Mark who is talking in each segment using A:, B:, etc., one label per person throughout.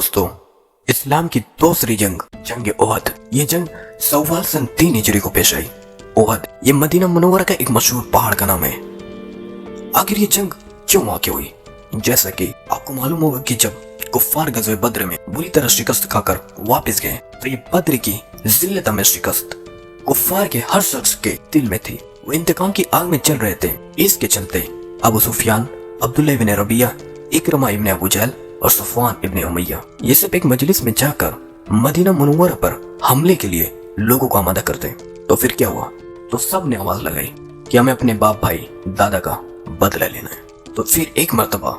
A: दोस्तों, इस्लाम की दूसरी जंग, जंग ओहद, ये जंग सव्वाल सन 3 हिजरी को पेश आई। ओहद ये मदीना मुनव्वरा का एक मशहूर पहाड़ का नाम है। आखिर ये जंग क्यों वाक़या हुई? जैसा कि आपको मालूम होगा कि जब कुफ्फार गज़वे बद्र में बुरी तरह शिकस्त खाकर वापस गए, तो ये बद्र की जिल्लत में शिकस्त कुफ्फार के हर शख्स के दिल में थी। वो इंतकाम की आग में चल रहे थे। इसके चलते अबू सुफियान, अब्दुल्लाह इब्न रबिया, इकरमा इब्न अबू जहल और सफवान इब्न उमैया ये सब एक मजलिस में जाकर मदीना मुनव्वरा पर हमले के लिए लोगों को आमादा करते। तो फिर क्या हुआ? तो सब ने आवाज लगाई कि हमें अपने बाप भाई दादा का बदला लेना है। तो फिर एक मर्तबा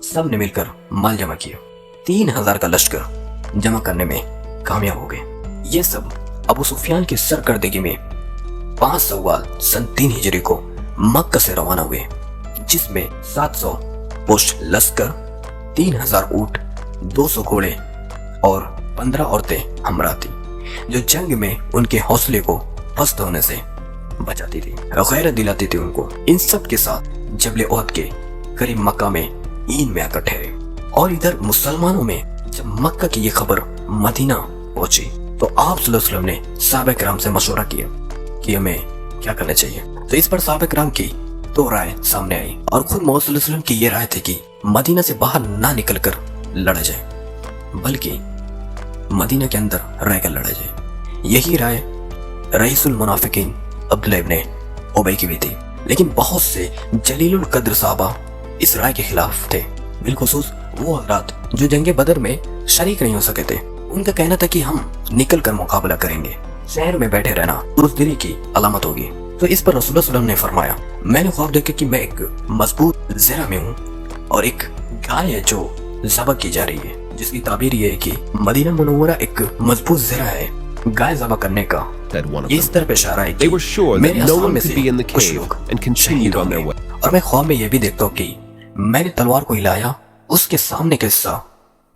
A: सब ने मिलकर माल जमा किया। 3000 का लश्कर जमा करने में कामयाब हो गए। ये सब अबू सुफियान की सरकर्दगी में 5 सव्वाल सन 3 हिजरी को मक्का से रवाना हुए, जिसमें 700 पुष्ट लश्कर, 3000 ऊंट, 200 घोड़े और 15 औरतें हमरा थी, जो जंग में उनके हौसले को पस्त होने से बचाती थी, गैरत दिलाती थी उनको। इन सब के साथ जबल ओहद के करीब मक्का में ईद में आकर ठहरे। और इधर मुसलमानों में जब मक्का की ये खबर मदीना पहुंची, तो आप सल्लल्लाहु अलैहि वसल्लम ने सहाबा किराम से मशवरा किया कि हमें क्या करना चाहिए। तो इस पर सहाबा किराम की 2 राय सामने आई, और खुद मोहम्मद सल्लल्लाहु अलैहि वसल्लम की ये राय थी कि मदीना से बाहर ना निकलकर लड़ा जाए, बल्कि मदीना के अंदर रहकर लड़ा जाए। यही राय रईसुल मुनाफिकीन अब्दुल्लाह इब्न उबई की भी थी। लेकिन बहुत से जलीलुल कद्र साहबा इस राय के खिलाफ थे, बिलखुसूस वो हज़रात जो जंगे बदर में शरीक नहीं हो सके थे। उनका कहना था कि हम निकल कर मुकाबला करेंगे, शहर में बैठे रहना बुज़दिली की अलामत होगी। तो इस पर रसूलुल्लाह सल्लल्लाहु अलैहि वसल्लम ने फरमाया, मैंने ख्वाब देखा कि मैं एक मजबूत ज़रा में हूँ और एक गाय है जो ज़बह की जा रही है, जिसकी ताबीर ये है कि मदीना मुनव्वरा एक मजबूत ज़रा है गाय ज़बह करने का। ये इस तरह पे इशारा है कि मेरे असहाब में से कुछ लोग शहीद होंगे। और मैं ख्वाब में ये भी देखता हूँ कि मैंने तलवार को हिलाया, उसके सामने का हिस्सा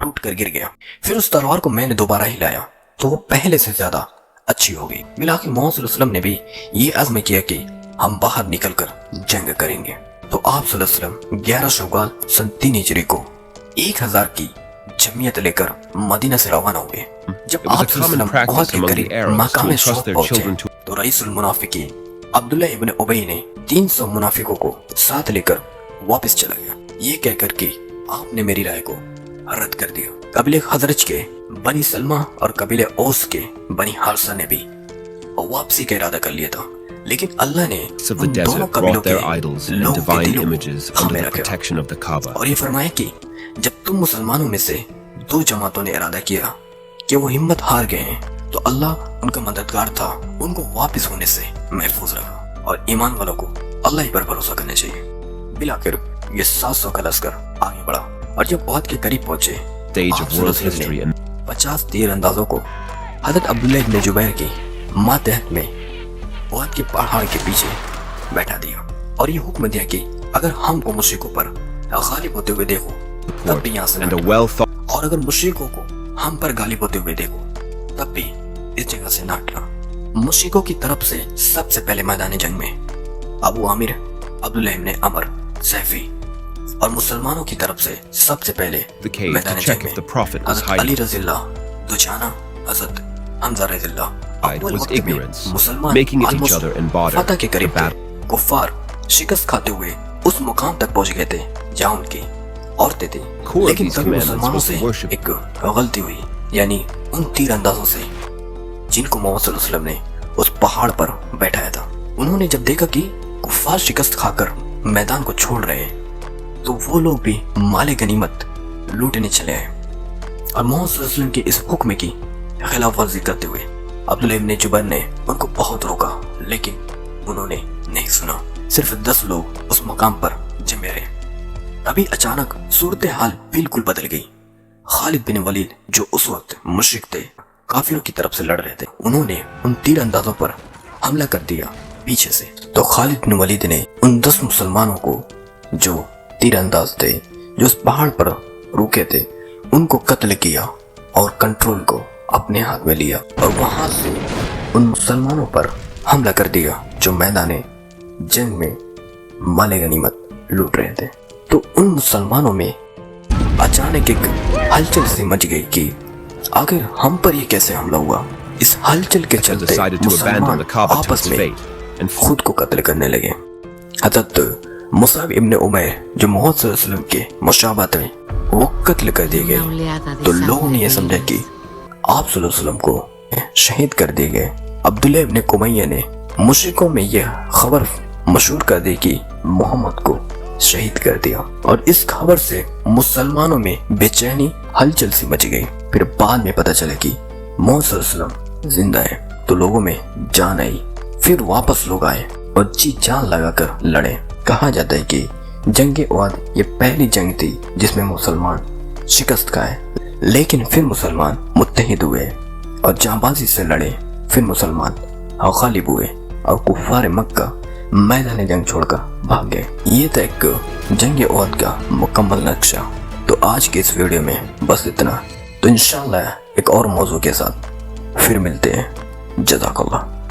A: टूट कर गिर गया। फिर उस तलवार को मैंने दोबारा हिलाया तो वो पहले से ज्यादा अच्छी हो गई। मिलाके मोहम्मद सल्लल्लाहु अलैहि वसल्लम ने भी ये अज़्म किया कि हम बाहर निकलकर जंग करेंगे। तो आप सल्लल्लाहु अलैहि वसल्लम 11 शव्वाल सन 3 हिजरी को 1000 की जमीयत लेकर मदीना से रवाना हुए। जब आप सल्लल्लाहु अलैहि वसल्लम ओहद के करीब मकाम शौक पहुंचे, तो रईसुल मुनाफिकीन अब्दुल्लाह इब्न उबई ने 300 मुनाफिकों को साथ लेकर वापस चला गया, ये कहकर कि आपने मेरी राय को रद्द कर दिया। कबीले खजरज के बनी सलमा और कबीले औस के बनी हारसा ने भी वापसी का इरादा कर लिया था, लेकिन अल्लाह ने उन दोनों कबीलों के लोगों के दिलों को थामे रखा और ये फरमाया कि जब तुम मुसलमानों में से 2 जमातों ने इरादा किया कि वो हिम्मत हार गए हैं, तो अल्लाह उनका मददगार था, उनको वापस होने से महफूज रखा। और ईमान वालों को अल्लाह ही पर भरोसा करना चाहिए। बिलाखिर ये 700 का लश्कर आगे बढ़ा, और जब ओहद के करीब पहुंचे, 50 तीर अंदाजों को हज़रत अब्दुल्लाह इब्न जुबैर की मातहत में ओहद के पहाड़ के पीछे बैठा दिया, और ये हुक्म दिया कि अगर हमको मुश्रिकों पर गालिब होते हुए देखो तब भी यहाँ से न हटना, और अगर मुश्रिकों को हम पर गालिब होते हुए देखो तब भी इस जगह से न हटना। मुश्रिकों की तरफ से सबसे पहले मैदान जंग में अबू आमिर, अब्दुल्लाह इब्न अमर सैफी, और मुसलमानों की तरफ से सबसे पहले मैदान जंग में हज़रत अली रज़ियल्लाहु, दुजाना, हज़रत हमज़ा रज़ियल्लाहु। अव्वल वक्त में मुसलमान फतह के करीब थे। कुफ्फार शिकस्त खाते हुए उस मुकाम तक पहुंच गए थे जहां उनकी औरतें थी। लेकिन तभी मुसलमानों से एक गलती हुई, यानी उन तीर अंदाजों से जिनको मोहम्मद सल्लल्लाहु अलैहि वसल्लम ने उस पहाड़ पर बैठाया था। उन्होंने जब देखा कि कुफ्फार शिकस्त खाकर मैदान को छोड़ रहे हैं, तो वो लोग भी माले गनीमत लूटने चले आए, और मोहम्मद सल्लल्लाहु अलैहि वसल्लम के इस हुक्म की खिलाफ वर्जी करते हुए अब्दुल्लाह इब्न जुबैर ने उनको बहुत रोका, लेकिन उन्होंने नहीं सुना। सिर्फ 10 लोग उस मकाम पर जमे रहे। अभी अचानक सूरत हाल बिल्कुल बदल गई। खालिद बिन वलीद, जो उस वक्त मुशरिक थे, काफिरों की तरफ से लड़ रहे थे, उन्होंने उन तीर अंदाजों पर हमला कर दिया पीछे से। तो खालिद बिन वलीद ने उन 10 मुसलमानों को जो तीर अंदाज थे, जो उस पहाड़ पर रुके थे, उनको कत्ल किया और कंट्रोल को अपने हाथ में लिया, और वहां से उन मुसलमानों पर हमला कर दिया जो मैदान जंग में माले गनीमत लूट रहे थे। तो उन मुसलमानों में अचानक एक हलचल सी मच गई कि आखिर हम पर ये कैसे हमला हुआ। इस हलचल के चलते मुसलमान आपस में खुद को कत्ल करने लगे। हज़रत मुसाब इब्न उमैर जो मोहम्मद सल्लल्लाहु अलैहि वसल्लम के मुशाबा थे वो कत्ल कर दिए गए। तो लोगों ने यह समझा कि आप सल्लल्लाहु अलैहि वसल्लम को शहीद कर दिए गए। अब्दुल्ला इब्न कुमैया ने मुशरिकों में यह खबर मशहूर कर दी कि मोहम्मद को शहीद कर दिया, और इस खबर से मुसलमानों में बेचैनी हलचल सी मच गई। फिर बाद में पता चला कि मोहम्मद सल्लल्लाहु अलैहि वसल्लम जिंदा है, तो लोगों में जान आई। फिर वापस लोग आए और जी जान लगाकर लड़े। कहा जाता है कि जंग उहद ये पहली जंग थी जिसमें मुसलमान शिकस्त खाए, लेकिन फिर मुसलमान मुत्तहिद हुए और जांबाजी से लड़े। फिर मुसलमान गालिब हुए और कुफ्फार मक्का मैदान जंग छोड़कर भाग गए। ये था एक जंग उहद का मुकम्मल नक्शा। तो आज के इस वीडियो में बस इतना। तो इंशाअल्लाह एक और मौजू के साथ फिर मिलते हैं। जज़ाकल्लाह।